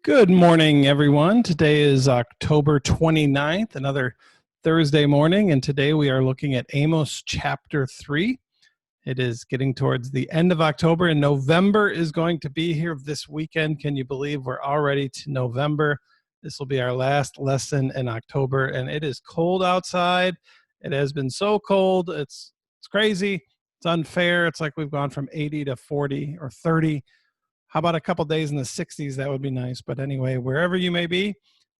Good morning, everyone. Today is October 29th, another Thursday morning, and today we are looking at Amos chapter 3. It is getting towards the end of October, and November is going to be here this weekend. Can you believe we're already to November? This will be our last lesson in October, and it is cold outside. It has been so cold. It's crazy. It's unfair. It's like we've gone from 80 to 40 or 30. How about a couple days in the 60s? That would be nice. But anyway, wherever you may be,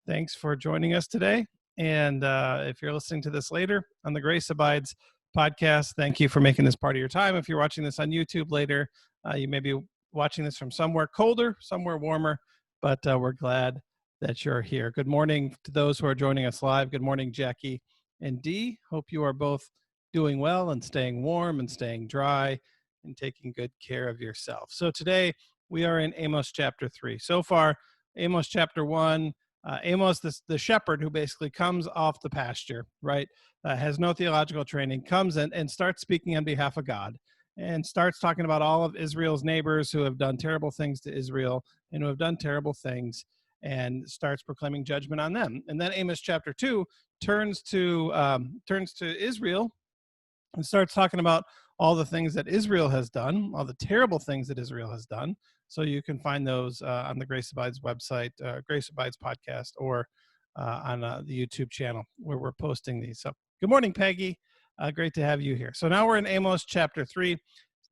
thanks for joining us today. And if you're listening to this later on the Grace Abides podcast, thank you for making this part of your time. If you're watching this on YouTube later, you may be watching this from somewhere colder, somewhere warmer, but we're glad that you're here. Good morning to those who are joining us live. Good morning, Jackie and Dee. Hope you are both doing well and staying warm and staying dry and taking good care of yourself. So today, we are in Amos chapter 3. So far, Amos chapter 1, Amos, the shepherd who basically comes off the pasture, right, has no theological training, comes in and starts speaking on behalf of God and starts talking about all of Israel's neighbors who have done terrible things to Israel and who have done terrible things, and starts proclaiming judgment on them. And then Amos chapter 2 turns to Israel and starts talking about all the things that Israel has done, all the terrible things that Israel has done. So you can find those on the Grace Abides website, Grace Abides podcast, or on the YouTube channel where we're posting these. So good morning, Peggy. Great to have you here. So now we're in Amos chapter 3,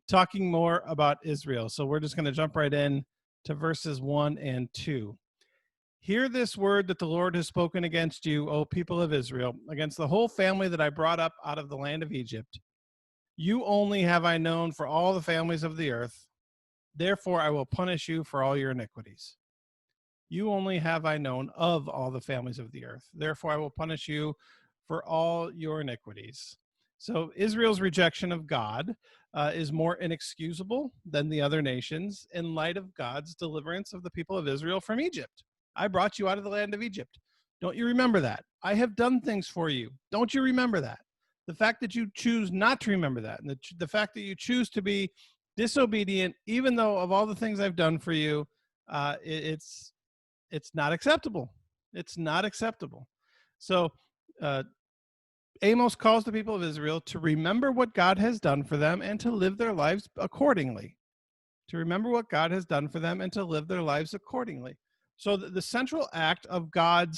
talking more about Israel. So we're just going to jump right in to verses 1 and 2. Hear this word that the Lord has spoken against you, O people of Israel, against the whole family that I brought up out of the land of Egypt. You only have I known for all the families of the earth. Therefore, I will punish you for all your iniquities. You only have I known of all the families of the earth. Therefore, I will punish you for all your iniquities. So Israel's rejection of God is more inexcusable than the other nations in light of God's deliverance of the people of Israel from Egypt. I brought you out of the land of Egypt. Don't you remember that? I have done things for you. Don't you remember that? The fact that you choose not to remember that, and the fact that you choose to be disobedient, even though of all the things I've done for you, it's not acceptable. It's not acceptable. So Amos calls the people of Israel to remember what God has done for them and to live their lives accordingly. To remember what God has done for them and to live their lives accordingly. So the central act of God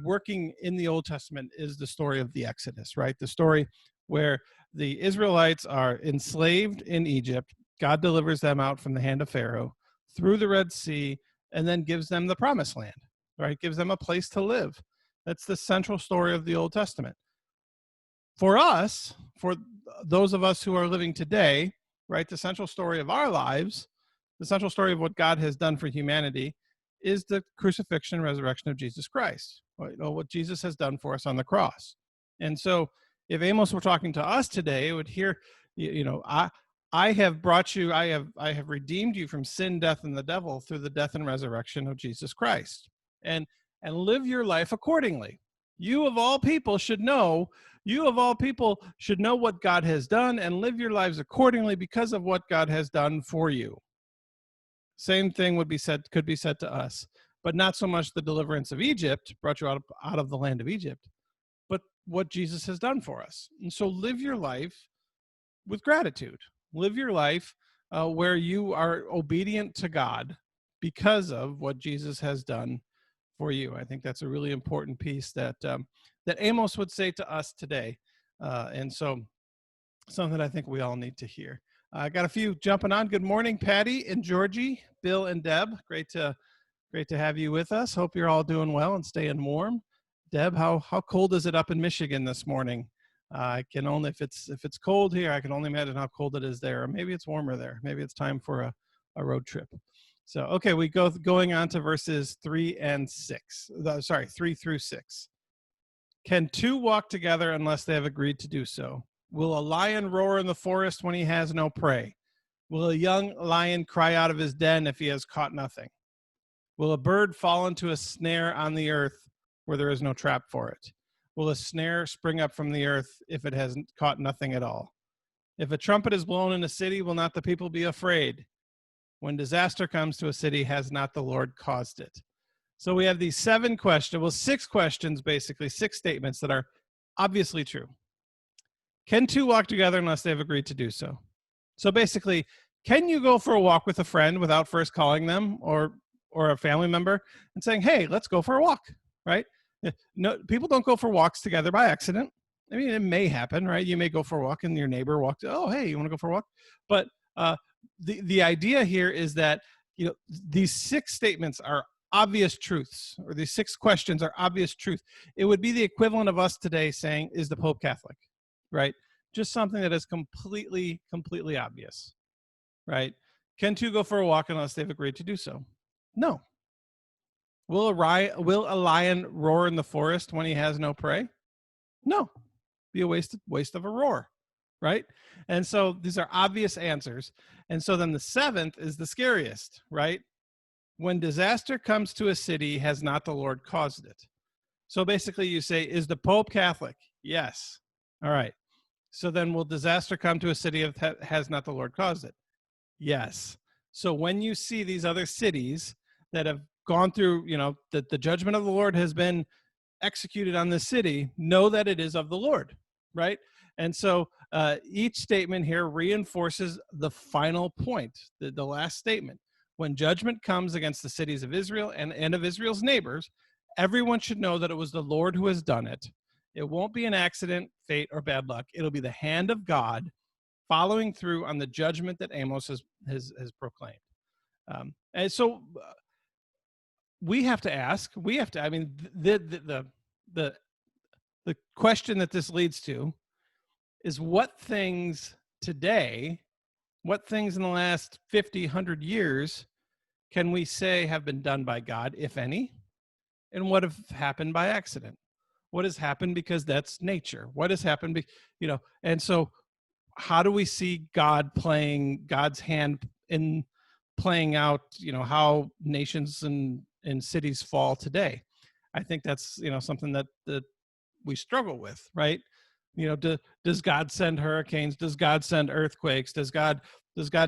working in the Old Testament is the story of the Exodus, right? The story where the Israelites are enslaved in Egypt. God delivers them out from the hand of Pharaoh through the Red Sea and then gives them the promised land, right? Gives them a place to live. That's the central story of the Old Testament. For us, for those of us who are living today, right, the central story of our lives, the central story of what God has done for humanity is the crucifixion and resurrection of Jesus Christ, what Jesus has done for us on the cross. And so if Amos were talking to us today, it would hear, I have brought you, I have redeemed you from sin, death, and the devil through the death and resurrection of Jesus Christ. And live your life accordingly. You of all people should know what God has done and live your lives accordingly because of what God has done for you. Same thing could be said to us, but not so much the deliverance of Egypt, brought you out of the land of Egypt, but what Jesus has done for us. And so live your life with gratitude. Live your life where you are obedient to God because of what Jesus has done for you. I think that's a really important piece that Amos would say to us today. And so something I think we all need to hear. I got a few jumping on. Good morning, Patty and Georgie, Bill and Deb. Great to have you with us. Hope you're all doing well and staying warm. Deb, how cold is it up in Michigan this morning? I can only, if it's cold here, I can only imagine how cold it is there. Or maybe it's warmer there. Maybe it's time for a road trip. So, okay, we going on to verses 3 through 6. Can two walk together unless they have agreed to do so? Will a lion roar in the forest when he has no prey? Will a young lion cry out of his den if he has caught nothing? Will a bird fall into a snare on the earth where there is no trap for it? Will a snare spring up from the earth if it hasn't caught nothing at all? If a trumpet is blown in a city, will not the people be afraid? When disaster comes to a city, has not the Lord caused it? So we have these 7 questions, well, 6 questions, basically 6 statements that are obviously true. Can 2 walk together unless they've agreed to do so? So basically, can you go for a walk with a friend without first calling them or a family member and saying, "Hey, let's go for a walk," right? No, people don't go for walks together by accident. I mean, it may happen, right? You may go for a walk and your neighbor walks, "Oh, hey, you want to go for a walk?" But the idea here is that, these 6 statements are obvious truths, or these 6 questions are obvious truth. It would be the equivalent of us today saying, "Is the Pope Catholic?" Right? Just something that is completely obvious, right? Can 2 go for a walk unless they've agreed to do so? No. Will a lion roar in the forest when he has no prey? No. Be a waste of a roar, right? And so these are obvious answers. And so then the 7th is the scariest, right? When disaster comes to a city, has not the Lord caused it? So basically you say, is the Pope Catholic? Yes. All right. So then will disaster come to a city if has not the Lord caused it? Yes. So when you see these other cities that have gone through, that the judgment of the Lord has been executed on this city, know that it is of the Lord, right? And so each statement here reinforces the final point, the last statement. When judgment comes against the cities of Israel and of Israel's neighbors, everyone should know that it was the Lord who has done it. It won't be an accident, fate, or bad luck. It'll be the hand of God following through on the judgment that Amos has proclaimed. And so we have to ask, I mean, the question that this leads to is what things today, what things in the last 50, 100 years can we say have been done by God, if any? And what have happened by accident? What has happened because that's nature? What has happened, and so how do we see God's hand in playing out, how nations and cities fall today? I think that's, something that we struggle with, right? Does God send hurricanes? Does God send earthquakes? Does God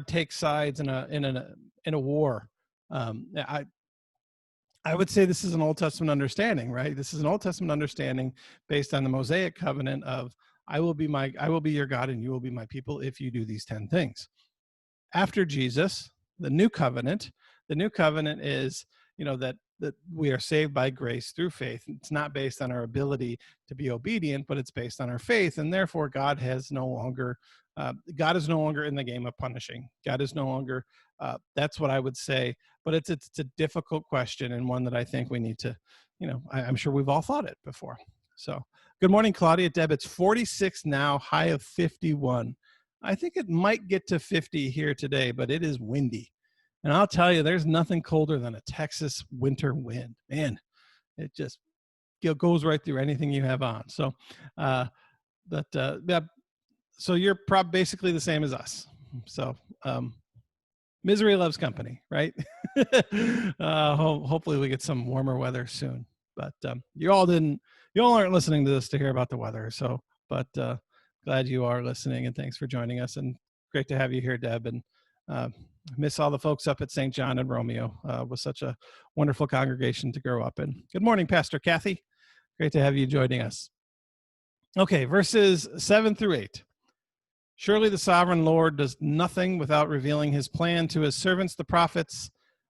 take sides in a war? I would say this is an Old Testament understanding, right? This is an Old Testament understanding based on the Mosaic covenant of I will be your God and you will be my people if you do these 10 things. After Jesus, the new covenant is, that we are saved by grace through faith. It's not based on our ability to be obedient, but it's based on our faith. And therefore God is no longer in the game of punishing. God is no longer, that's what I would say, but it's a difficult question and one that I think we need to, I'm sure we've all thought it before. So good morning, Claudia. Deb, it's 46 now, high of 51. I think it might get to 50 here today, but it is windy. And I'll tell you, there's nothing colder than a Texas winter wind. Man, it just goes right through anything you have on. So, so you're basically the same as us. So, misery loves company, right? Hopefully we get some warmer weather soon. But you all aren't listening to this to hear about the weather. So, but glad you are listening, and thanks for joining us. And great to have you here, Deb. And miss all the folks up at St. John and Romeo. Was such a wonderful congregation to grow up in. Good morning, Pastor Kathy. Great to have you joining us. Okay, verses 7 through 8. Surely the sovereign Lord does nothing without revealing his plan to his servants, the prophets.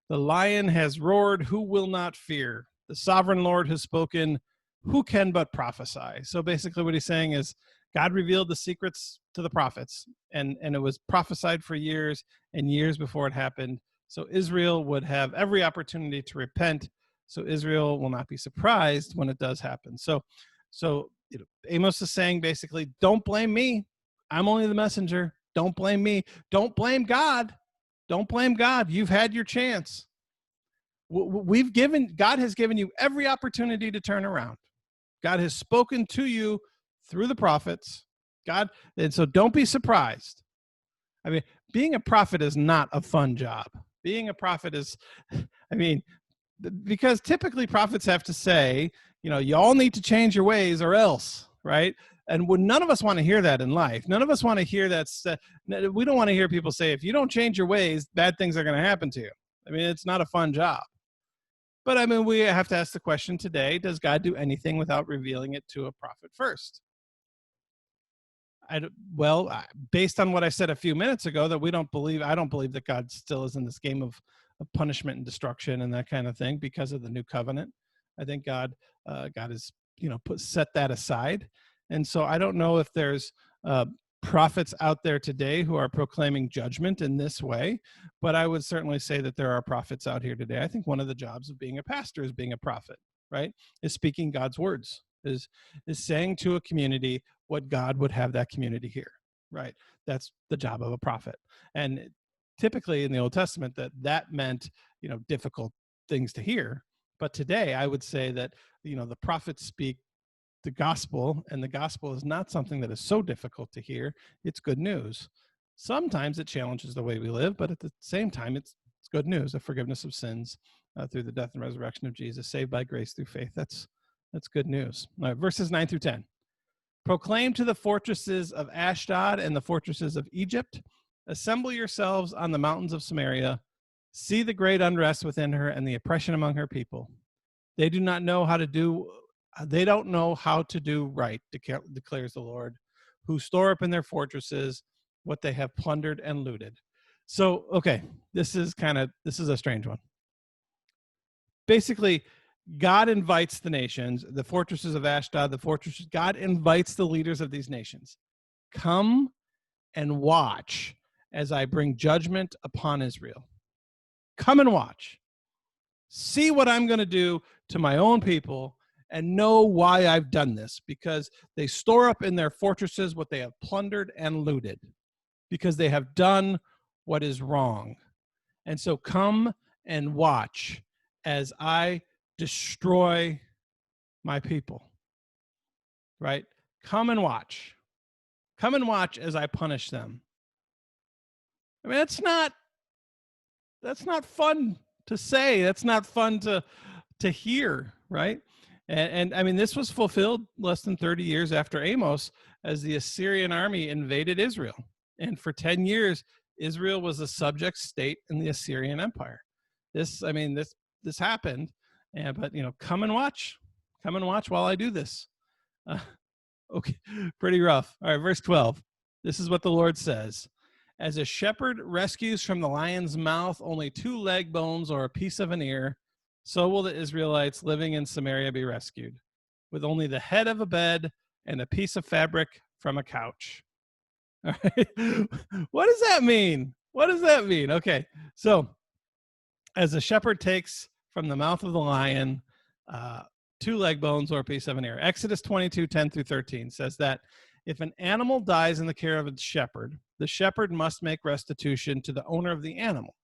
The lion has roared, who will not fear? The sovereign Lord has spoken, who can but prophesy? So basically what he's saying is God revealed the secrets to the prophets, and it was prophesied for years and years before it happened. So Israel would have every opportunity to repent. So Israel will not be surprised when it does happen. So Amos is saying basically, don't blame me. I'm only the messenger. Don't blame me. Don't blame God. Don't blame God. You've had your chance. God has given you every opportunity to turn around. God has spoken to you through the prophets. And so don't be surprised. I mean, being a prophet is not a fun job. Being a prophet is, because typically prophets have to say, you all need to change your ways or else, right? And none of us want to hear that in life. None of us want to hear that. We don't want to hear people say, if you don't change your ways, bad things are going to happen to you. I mean, it's not a fun job. But I mean, we have to ask the question today, does God do anything without revealing it to a prophet first? Based on what I said a few minutes ago, that I don't believe that God still is in this game of punishment and destruction and that kind of thing because of the new covenant. I think God has, set that aside. And so I don't know if there's prophets out there today who are proclaiming judgment in this way, but I would certainly say that there are prophets out here today. I think one of the jobs of being a pastor is being a prophet, right? Is speaking God's words, is saying to a community what God would have that community hear, right? That's the job of a prophet. And typically in the Old Testament, that meant, difficult things to hear. But today I would say that, the prophets speak the gospel, and the gospel is not something that is so difficult to hear. It's good news. Sometimes it challenges the way we live, but at the same time, it's good news, the forgiveness of sins through the death and resurrection of Jesus, saved by grace through faith. That's good news. All right, verses 9 through 10. Proclaim to the fortresses of Ashdod and the fortresses of Egypt, assemble yourselves on the mountains of Samaria, see the great unrest within her and the oppression among her people. They don't know how to do right, declares the Lord, who store up in their fortresses what they have plundered and looted. So, okay, this is a strange one. Basically, God invites the nations, the fortresses of Ashdod, God invites the leaders of these nations. Come and watch as I bring judgment upon Israel. Come and watch. See what I'm going to do to my own people and know why I've done this, because they store up in their fortresses what they have plundered and looted, because they have done what is wrong. And so come and watch as I destroy my people, right? Come and watch. Come and watch as I punish them. I mean, that's not fun to say. That's not fun to hear, right? And I mean, this was fulfilled less than 30 years after Amos, as the Assyrian army invaded Israel. And for 10 years, Israel was a subject state in the Assyrian Empire. This happened. But come and watch while I do this. Okay, pretty rough. All right, verse 12. This is what the Lord says. As a shepherd rescues from the lion's mouth only 2 leg bones or a piece of an ear, so will the Israelites living in Samaria be rescued, with only the head of a bed and a piece of fabric from a couch. All right. What does that mean? Okay, so as a shepherd takes from the mouth of the lion 2 leg bones or a piece of an ear. Exodus 22:10-13 says that if an animal dies in the care of its shepherd, the shepherd must make restitution to the owner of the animal,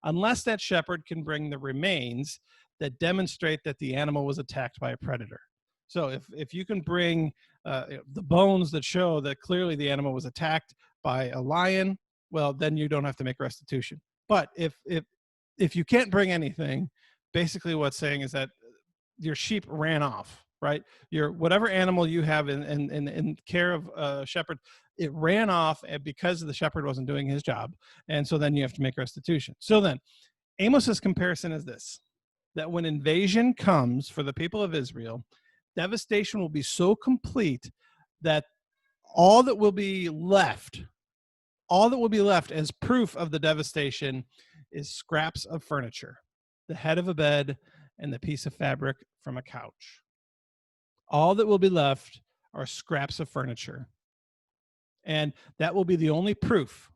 unless that shepherd can bring the remains that demonstrate that the animal was attacked by a predator. So if you can bring the bones that show that clearly the animal was attacked by a lion, well, then you don't have to make restitution. But if you can't bring anything, basically what's saying is that your sheep ran off, right? Your whatever animal you have in care of a shepherd, it ran off because the shepherd wasn't doing his job. And so then you have to make restitution. So then Amos's comparison is this, that when invasion comes for the people of Israel, devastation will be so complete that all that will be left as proof of the devastation is scraps of furniture, the head of a bed and the piece of fabric from a couch. All that will be left are scraps of furniture. And that will be the only proof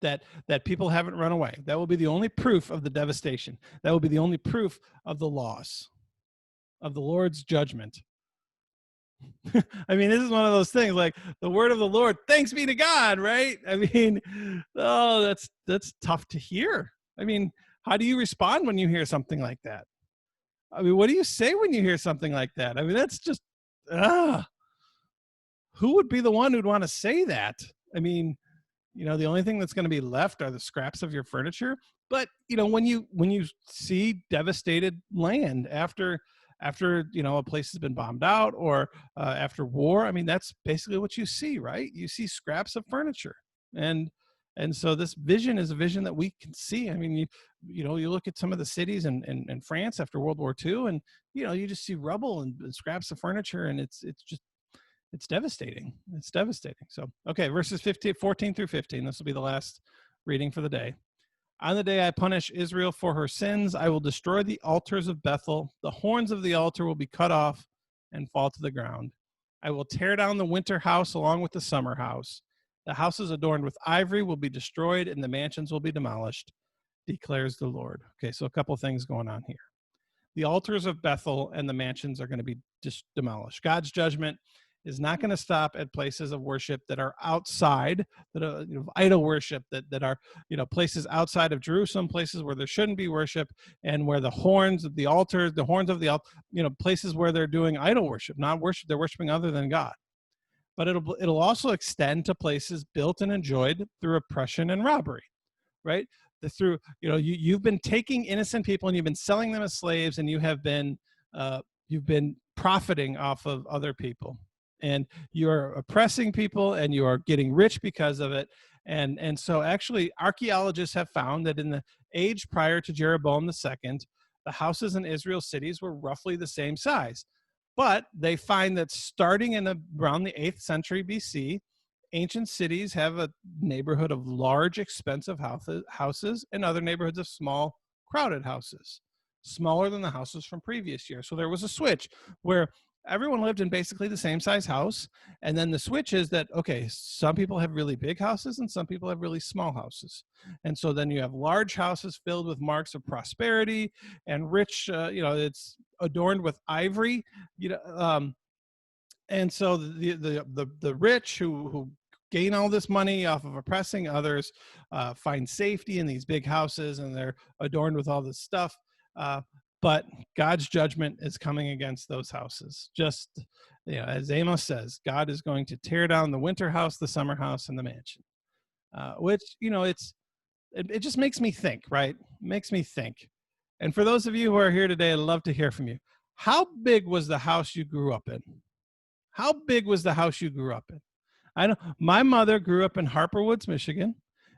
that people haven't run away. That will be the only proof of the devastation. That will be the only proof of the loss, of the Lord's judgment. I mean, this is one of those things like the word of the Lord, thanks be to God, right? I mean, that's tough to hear. I mean, how do you respond when you hear something like that? I mean, what do you say when you hear something like that? I mean, that's just, who would be the one who'd want to say that? I mean, the only thing that's going to be left are the scraps of your furniture. But, when you see devastated land after after, a place has been bombed out, or after war. I mean, that's basically what you see, right? You see scraps of furniture. And so this vision is a vision that we can see. I mean, you look at some of the cities in France after World War II, and you just see rubble and scraps of furniture, and it's devastating. It's devastating. So, okay, verses 14 through 15. This will be the last reading for the day. On the day I punish Israel for her sins, I will destroy the altars of Bethel. The horns of the altar will be cut off and fall to the ground. I will tear down the winter house along with the summer house. The houses adorned with ivory will be destroyed, and the mansions will be demolished, declares the Lord. Okay, so a couple things going on here. The altars of Bethel and the mansions are going to be demolished. God's judgment is not going to stop at places of worship that are outside, that are idol worship, that are places outside of Jerusalem, places where there shouldn't be worship, and where the horns of the altar, places where they're doing idol worship, not worship, they're worshiping other than God. But it'll also extend to places built and enjoyed through oppression and robbery, right? Through you've been taking innocent people and you've been selling them as slaves, and you've been profiting off of other people, and you're oppressing people, and you are getting rich because of it. And so actually archaeologists have found that in the age prior to Jeroboam II, the houses in Israel's cities were roughly the same size. But they find that starting around the 8th century BC, ancient cities have a neighborhood of large, expensive houses and other neighborhoods of small, crowded houses, smaller than the houses from previous years. So there was a switch where everyone lived in basically the same size house. And then the switch is that, okay, some people have really big houses and some people have really small houses. And so then you have large houses filled with marks of prosperity and rich, it's adorned with ivory, and so the rich who gain all this money off of oppressing others find safety in these big houses, and they're adorned with all this stuff. But God's judgment is coming against those houses. Just as Amos says, God is going to tear down the winter house, the summer house, and the mansion. Which it just makes me think, right? Makes me think. And for those of you who are here today, I'd love to hear from you. How big was the house you grew up in? How big was the house you grew up in? I know my mother grew up in Harper Woods, Michigan.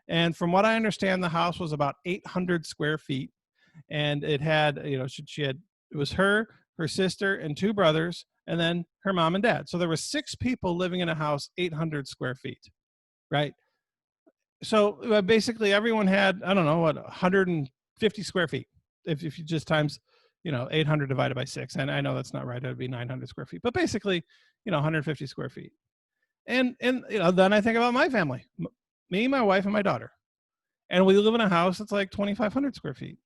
And from what I understand, the house was about 800 square feet. And it had, it was her sister, and 2 brothers, and then her mom and dad. So there were 6 people living in a house, 800 square feet, right? So basically everyone had, I don't know, 150 square feet. If you just times, 800 divided by 6. And I know that's not right. It would be 900 square feet. But basically, 150 square feet. And then I think about my family, me, my wife, and my daughter. And we live in a house that's like 2,500 square feet.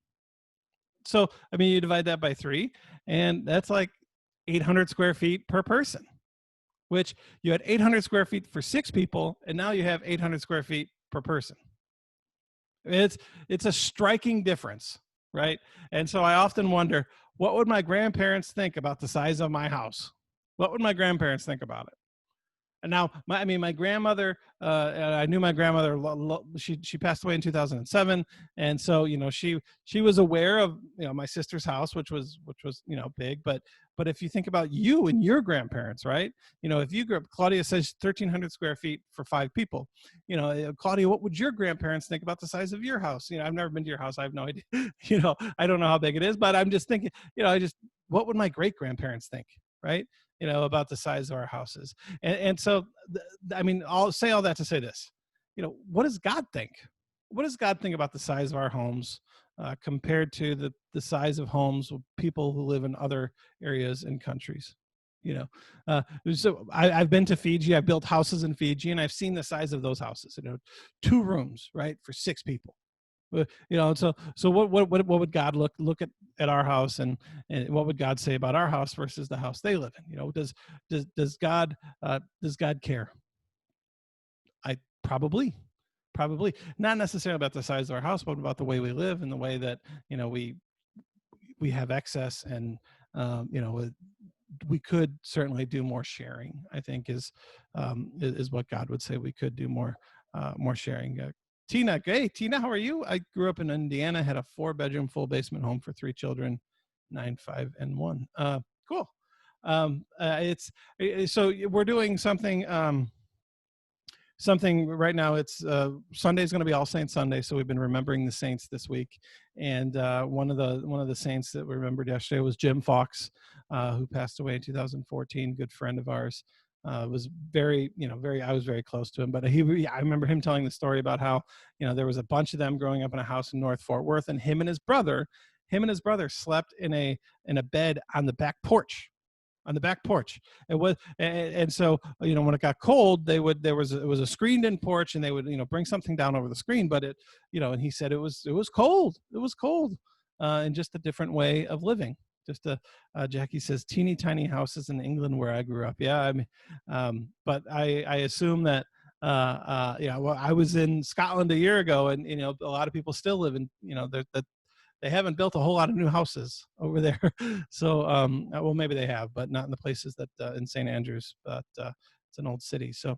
So, I mean, you divide that by 3, and that's like 800 square feet per person, which you had 800 square feet for 6 people, and now you have 800 square feet per person. It's a striking difference, right? And so I often wonder, what would my grandparents think about the size of my house? What would my grandparents think about it? And now, my grandmother, I knew my grandmother, she passed away in 2007. And so, she was aware of, my sister's house, which was, big. But if you think about you and your grandparents, right? If you grew up, Claudia says 1,300 square feet for 5 people. Claudia, what would your grandparents think about the size of your house? I've never been to your house. I have no idea. I don't know how big it is, but I'm just thinking, what would my great grandparents think, right? About the size of our houses. And so, I'll say all that to say this, what does God think? What does God think about the size of our homes compared to the size of homes of people who live in other areas and countries? So I've been to Fiji. I've built houses in Fiji, and I've seen the size of those houses, 2 rooms, right, for 6 people. So what would God look at our house, and what would God say about our house versus the house they live in? Does God care? Probably not necessarily about the size of our house, but about the way we live and the way that we have excess, and we could certainly do more sharing. I think is what God would say. We could do more sharing. Tina, hey, Tina, how are you? I grew up in Indiana, had a 4-bedroom, full basement home for 3 children, 9, 5, and 1. Cool. So we're doing something. Something right now. It's Sunday is going to be All Saints Sunday, so we've been remembering the saints this week. And one of the saints that we remembered yesterday was Jim Fox, who passed away in 2014. Good friend of ours. Was very, I was very close to him, but I remember him telling the story about how, there was a bunch of them growing up in a house in North Fort Worth, and him and his brother slept in a bed on the back porch. It was, and so, when it got cold, it was a screened in porch, and they would, bring something down over the screen, but and he said it was cold. It was cold, and just a different way of living. Just Jackie says teeny tiny houses in England where I grew up. Yeah, I mean, but I assume that, well, I was in Scotland a year ago, and a lot of people still live in, they haven't built a whole lot of new houses over there. So, well, maybe they have, but not in the places that in St. Andrews. But it's an old city. So,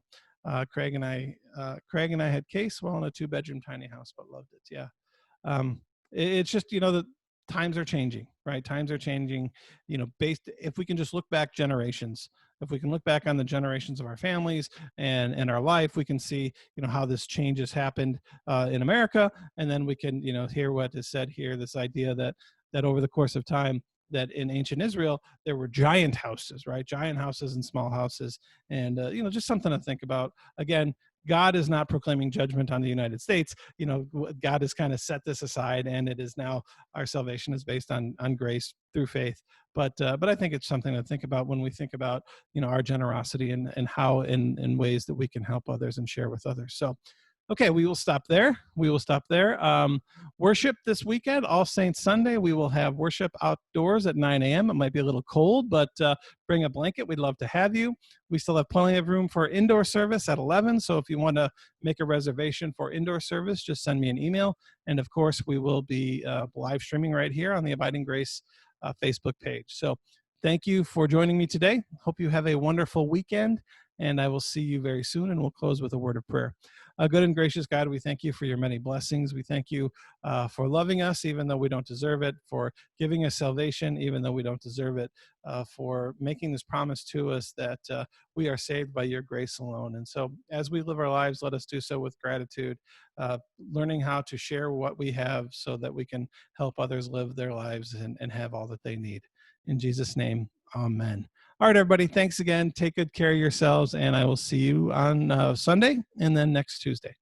Craig and I had Case well in a 2-bedroom tiny house, but loved it. Yeah. It's just, the times are changing, right? Times are changing. If we can just look back generations, if we can look back on the generations of our families and our life, we can see, how this change has happened in America. And then we can, hear what is said here, this idea that over the course of time, that in ancient Israel, there were giant houses, right? Giant houses and small houses. And, just something to think about. Again, God is not proclaiming judgment on the United States. God has kind of set this aside, and it is now, our salvation is based on grace through faith. But I think it's something to think about when we think about, our generosity and how in ways that we can help others and share with others. So, okay, we will stop there. Worship this weekend, All Saints Sunday. We will have worship outdoors at 9 a.m. It might be a little cold, but bring a blanket. We'd love to have you. We still have plenty of room for indoor service at 11. So if you want to make a reservation for indoor service, just send me an email. And of course, we will be live streaming right here on the Abiding Grace Facebook page. So thank you for joining me today. Hope you have a wonderful weekend, and I will see you very soon. And we'll close with a word of prayer. Good and gracious God, we thank you for your many blessings. We thank you for loving us, even though we don't deserve it, for giving us salvation, even though we don't deserve it, for making this promise to us that we are saved by your grace alone. And so as we live our lives, let us do so with gratitude, learning how to share what we have so that we can help others live their lives and have all that they need. In Jesus' name, amen. All right, everybody, thanks again. Take good care of yourselves, and I will see you on Sunday and then next Tuesday.